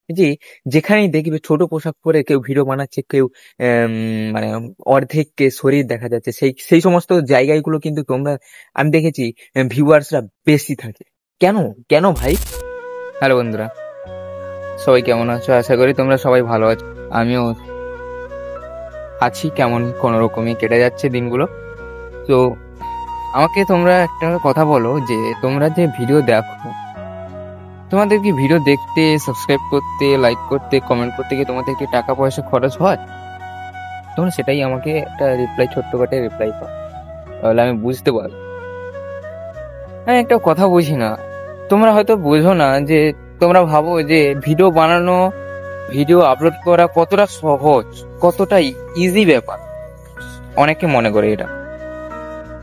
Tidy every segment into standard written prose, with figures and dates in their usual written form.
যে যেখানেই দেখবে ছোট পোশাক পরে কেউ ভিডিও বানাচ্ছে, কেউ মানে অর্ধেক শরীর দেখা যাচ্ছে, সেই সেই সমস্ত জায়গাগুলো কিন্তু আমি দেখেছি ভিউয়ার্সরা বেশি থাকে। কেন? কেন ভাই? হ্যালো বন্ধুরা, সবাই কেমন আছো? আশা করি তোমরা সবাই ভালো আছো। আমিও আছি, কেমন কোনো রকমই কেটে যাচ্ছে দিনগুলো। তো আমাকে তোমরা একটা কথা বলো, যে তোমরা যে ভিডিও দেখো, তোমাদের কি ভিডিও দেখতে, সাবস্ক্রাইব করতে, লাইক করতে, কমেন্ট করতে কি তোমাদের কি টাকা পয়সা খরচ হয়? তোমরা সেটাই আমাকে একটা রিপ্লাই, ছোট্টখাটো রিপ্লাই পাও, তাহলে আমি বুঝতে পারবো। আমি একটা কথা বুঝি না, তোমরা হয়তো বোঝো না যে তোমরা ভাবো যে ভিডিও বানানো, ভিডিও আপলোড করা কতটা সহজ, কতটা ইজি ব্যাপার। অনেকে মনে করে এটা।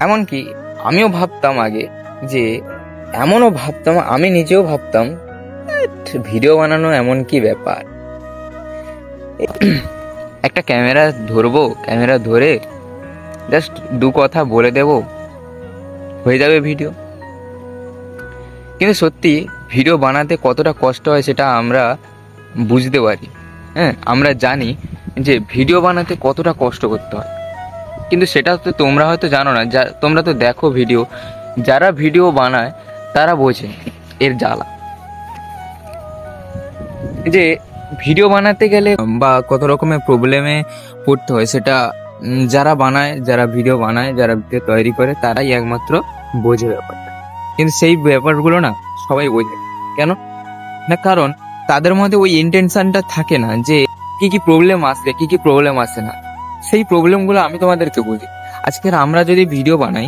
এমনকি আমিও ভাবতাম আগে, যে এমনও ভাবতাম, আমি নিজেও ভাবতাম ভিডিও বানানো এমন কি ব্যাপার, একটা ক্যামেরা ধরবো, ক্যামেরা ধরে জাস্ট দু কথা বলে দেব, হয়ে যাবে ভিডিও। কিন্তু সত্যি ভিডিও বানাতে কতটা কষ্ট হয় সেটা আমরা বুঝতে পারি। হ্যাঁ, আমরা জানি যে ভিডিও বানাতে কতটা কষ্ট করতে হয়, কিন্তু সেটা তো তোমরা হয়তো জানো না। তোমরা তো দেখো ভিডিও, যারা ভিডিও বানায় তারা বোঝে এর জ্বালা, যে ভিডিও বানাতে গেলে বা কত রকমের প্রবলেমে পড়তে হয় সেটা যারা বানায়, যারা ভিডিও বানায়, যারা ভিডিও তৈরি করে, তারাই একমাত্র বোঝে ব্যাপারটা। কিন্তু সেই ব্যাপারগুলো না সবাই বোঝে। কেন না? কারণ তাদের মধ্যে ওই ইন্টেনশনটা থাকে না যে কি কি প্রবলেম আসবে, কি কি প্রবলেম আসে না। সেই প্রবলেমগুলো আমি তোমাদেরকে বলি। আজকের আমরা যদি ভিডিও বানাই,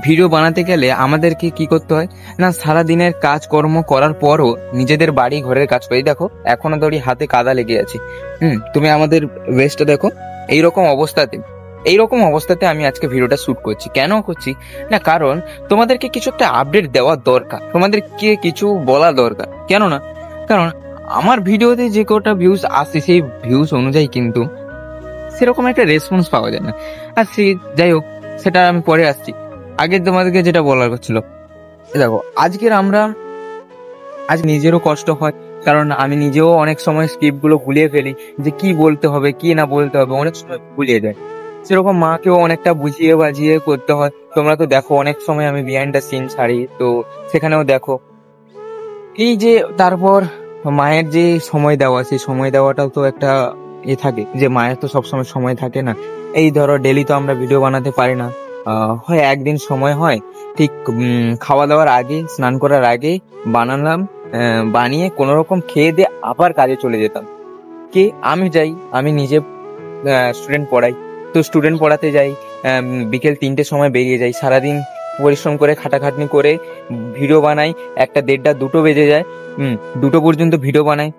ভিডিও বানাতে গেলে আমাদেরকে কি করতে হয় না, সারাদিনের কাজকর্ম করার পরও নিজেদের বাড়ি ঘরের কাজ করি। দেখো এখনো ধরি হাতে কাদা লেগে আছে। তুমি আমাদের ওয়েস্টটা দেখো, এইরকম অবস্থাতে আমি আজকে ভিডিওটা শুট করছি। কেন করছি না, কারণ তোমাদেরকে কিছু একটা আপডেট দেওয়ার দরকার, তোমাদেরকে কিছু বলা দরকার। কেন না, কারণ আমার ভিডিওতে যে কটা ভিউজ আসছে সেই ভিউজ অনুযায়ী কিন্তু সেরকম একটা রেসপন্স পাওয়া যায় না। আর যাই হোক, সেটা আমি পরে আসছি। আগে তোমাদেরকে যেটা বলার ছিল, দেখো আজ নিজেরও কষ্ট হয়, কারণ আমি নিজেও অনেক সময় স্ক্রিপ্টগুলো গুলিয়ে ফেলি, যে কি বলতে হবে কি না বলতে হবে, অনেক সময় গুলিয়ে যায়। সেরকম মাকেও অনেকটা বুঝিয়ে বাজিয়ে করতে হয়। তোমরা তো দেখো অনেক সময় আমি বিহাইন্ড দ্য সিন ছাড়ি, তো সেখানেও দেখো এই যে, তারপর মায়ের যে সময় দেওয়া, সেই সময় দেওয়াটাও তো একটা থাকে, যে মায়ের তো সবসময় সময় থাকে না। এই ধরো ডেলি তো আমরা ভিডিও বানাতে পারি না, হয় একদিন সময় হয়, ঠিক খাওয়া দাওয়ার আগে, স্নান করার আগে বানালাম, বানিয়ে কোনো রকম খেয়ে দিয়ে আবার কাজে চলে যেতাম। আমি যাই, আমি নিজে স্টুডেন্ট পড়াই, তো স্টুডেন্ট পড়াতে যাই, বিকেল 3টের সময় বেরিয়ে যাই, সারাদিন পরিশ্রম করে খাটাখাটনি করে ভিডিও বানাই, 1টা 1:30 2টো বেজে যায়। 2টো পর্যন্ত ভিডিও বানাই,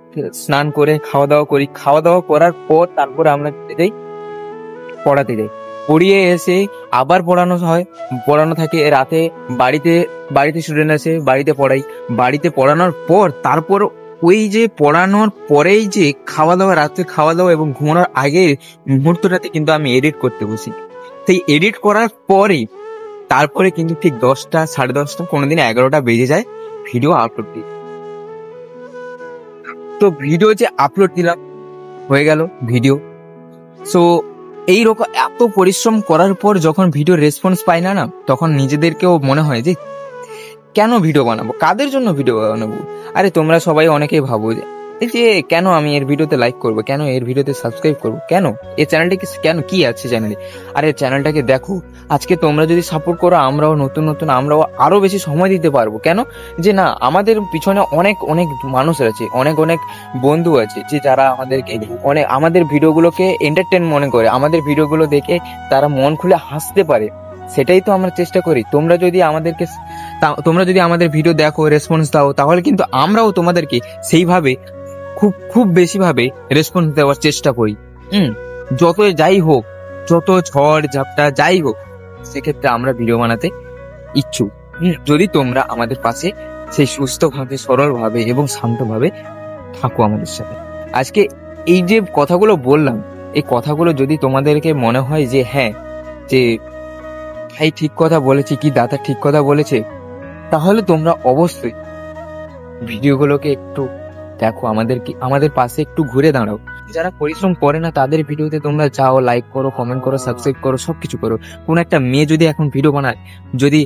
স্নান করে খাওয়া দাওয়া করি, খাওয়া দাওয়া করার পর তারপরে আমরা যাই পড়াতে যাই, পড়িয়ে এসে আবার পড়ানো থাকে রাতে। বাড়িতে স্টুডেন্ট আছে, বাড়িতে পড়াই, বাড়িতে পড়ানোর পর তারপর ওই যে পড়ানোর পরেই যে খাওয়া দাওয়া, রাত্রে খাওয়া দাওয়া এবং ঘুমানোর আগের মুহূর্তটাতে কিন্তু আমি এডিট করতে বসি। সেই এডিট করার পরে তারপরে কিন্তু ঠিক 10টা 10:30, কোনোদিন 11টা বেজে যায় ভিডিও আপলোড দিই। তো ভিডিও যে আপলোড দিলাম, হয়ে গেল ভিডিও। সো এইরকম এত পরিশ্রম করার পর যখন ভিডিও রেসপন্স পাই না, তখন নিজেদেরকেও মনে হয় যে কেন ভিডিও বানাবো, কাদের জন্য ভিডিও বানাবো। আরে তোমরা সবাই অনেকেই ভাবো যে কেন আমি এর ভিডিওতে লাইক করবো, কেন এর ভিডিওতে সাবস্ক্রাইব করবো, কেন এই চ্যানেলটাকে, কেন কি আছে চ্যানেলে। আরে চ্যানেলটাকে দেখো, আজকে তোমরা যদি সাপোর্ট করো, আমরাও আমরাও আরো বেশি সময় দিতে পারবো। কেন যে না, আমাদের পিছনে অনেক অনেক মানুষ আছে, অনেক অনেক বন্ধু আছে, যে যারা আমাদের ভিডিওগুলোকে এন্টারটেন মনে করে, আমাদের ভিডিওগুলো দেখে তারা মন খুলে হাসতে পারে। সেটাই তো আমরা চেষ্টা করি। তোমরা যদি আমাদের ভিডিও দেখো, রেসপন্স দাও, তাহলে কিন্তু আমরাও তোমাদেরকে সেইভাবে খুব খুব বেশি ভাবে রেসপন্স দেওয়ার চেষ্টা করি। যত যাই হোক, যত ঝড় ঝাপটা যাই হোক, সেক্ষেত্রে আমরা ভিডিও বানাতে ইচ্ছুক, যদি তোমরা আমাদের পাশে সেই সুস্থভাবে, সরলভাবে এবং শান্তভাবে থাকো আমাদের সাথে। আজকে এই যে কথাগুলো বললাম, এই কথাগুলো যদি তোমাদেরকে মনে হয় যে হ্যাঁ, যে ভাই ঠিক কথা বলেছে, কি দাদা ঠিক কথা বলেছে, তাহলে তোমরা অবশ্যই ভিডিওগুলোকে একটু দেখো, আমাদের পাশে একটু ঘুরে দাঁড়াও। যারা পরিশ্রম করে না তাদের ভিডিওতে তোমরা যাও, লাইক করো, কমেন্ট করো, সাবস্ক্রাইব করো, সবকিছু করো। কোন একটা মেয়ে যদি এখন ভিডিও বানায়, যদি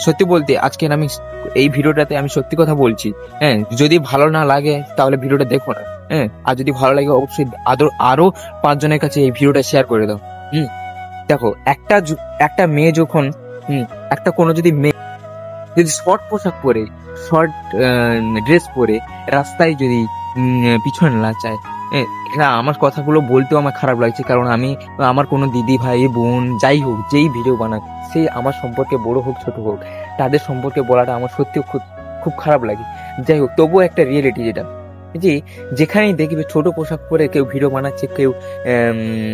সত্যি বলতে আজকে আমি এই ভিডিওটাতে আমি সত্যি কথা বলছি, হ্যাঁ, যদি ভালো না লাগে তাহলে ভিডিওটা দেখো না, হ্যাঁ, আর যদি ভালো লাগে অবশ্যই আরো 5 জনের কাছে এই ভিডিওটা শেয়ার করে দাও। দেখো, একটা মেয়ে যখন একটা কোনো যদি মেয়ে যদি শর্ট পোশাক পরে, শর্ট ড্রেস পরে রাস্তায় যদি পিছনে নাচায়, হ্যাঁ, আমার কথাগুলো বলতেও আমার খারাপ লাগছে, কারণ আমি আমার কোনো দিদি ভাই বোন যাই হোক, যেই ভিডিও বানাক, সে আমার সম্পর্কে বড় হোক ছোট হোক, তাদের সম্পর্কে বলাটা আমার সত্যিও খুব খুব খারাপ লাগে। যাই হোক, তবুও একটা রিয়েলিটি যেটা, যে যেখানেই দেখবে ছোট পোশাক পরে কেউ ভিডিও বানাচ্ছে, কেউ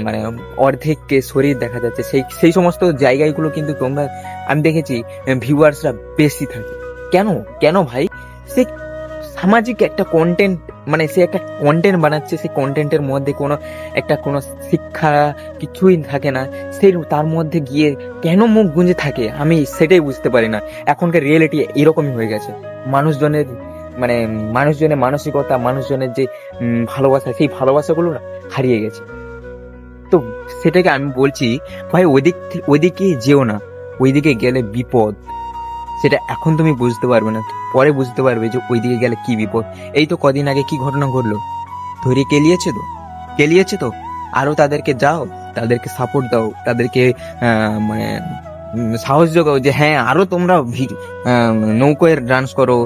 মানে অর্ধেক শরীর দেখা যাচ্ছে, সেই সমস্ত জায়গাগুলো কিন্তু আমি দেখেছি ভিউয়ার্সরা বেশি থাকে। কেন কেন ভাই? সে সামাজিক একটা কন্টেন্ট, মানে সে একটা কন্টেন্ট বানাচ্ছে, সেই কন্টেন্টের মধ্যে কোনো শিক্ষা কিছুই থাকে না, তার মধ্যে গিয়ে কেন মুখ গুঁজে থাকে, আমি সেটাই বুঝতে পারি না। এখনকার রিয়েলিটি এরকমই হয়ে গেছে। মানুষজনের মানসিকতা, মানুষজনের যে ভালোবাসা, সেই ভালোবাসাগুলো না হারিয়ে গেছে। তো সেটাকে আমি বলছি, ভাই ওইদিকে যেও না, ওইদিকে গেলে বিপদ। সেটা এখন তুমি বুঝতে পারবে না, পরে বুঝতে পারবে যে ওইদিকে গেলে কি বিপদ। এই তো কদিন আগে কি ঘটনা ঘটলো, ধরে কেলিয়েছে তো আরো তাদেরকে যাও, তাদেরকে সাপোর্ট দাও, তাদেরকে মানে সাহস যোগাও যে হ্যাঁ, আরো তোমরা নৌকোয় ডান্স করো,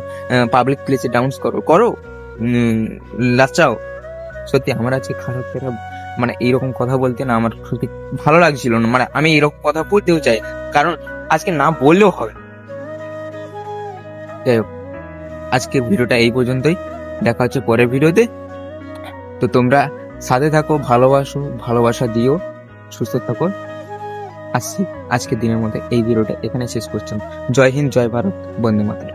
পাবলিক প্লেসে ডান্স করো, লাচাও। সত্যি আমার আজকে খারাপ মানে এইরকম কথা বলতে না আমার সত্যি ভালো লাগছিল না, মানে আমি এরকম কথা বলতেও চাই, কারণ আজকে না বললেও হবে। যাই হোক, আজকে ভিডিওটা এই পর্যন্তই, দেখা হচ্ছে পরের ভিডিওতে। তো তোমরা সাথে থাকো, ভালোবাসা দিও, সুস্থ থাকো। আসছি আজকের দিনের মধ্যে এই ভিডিওটা এখানে শেষ করছেন। জয় হিন্দ, জয় ভারত, বন্দে মাতরম।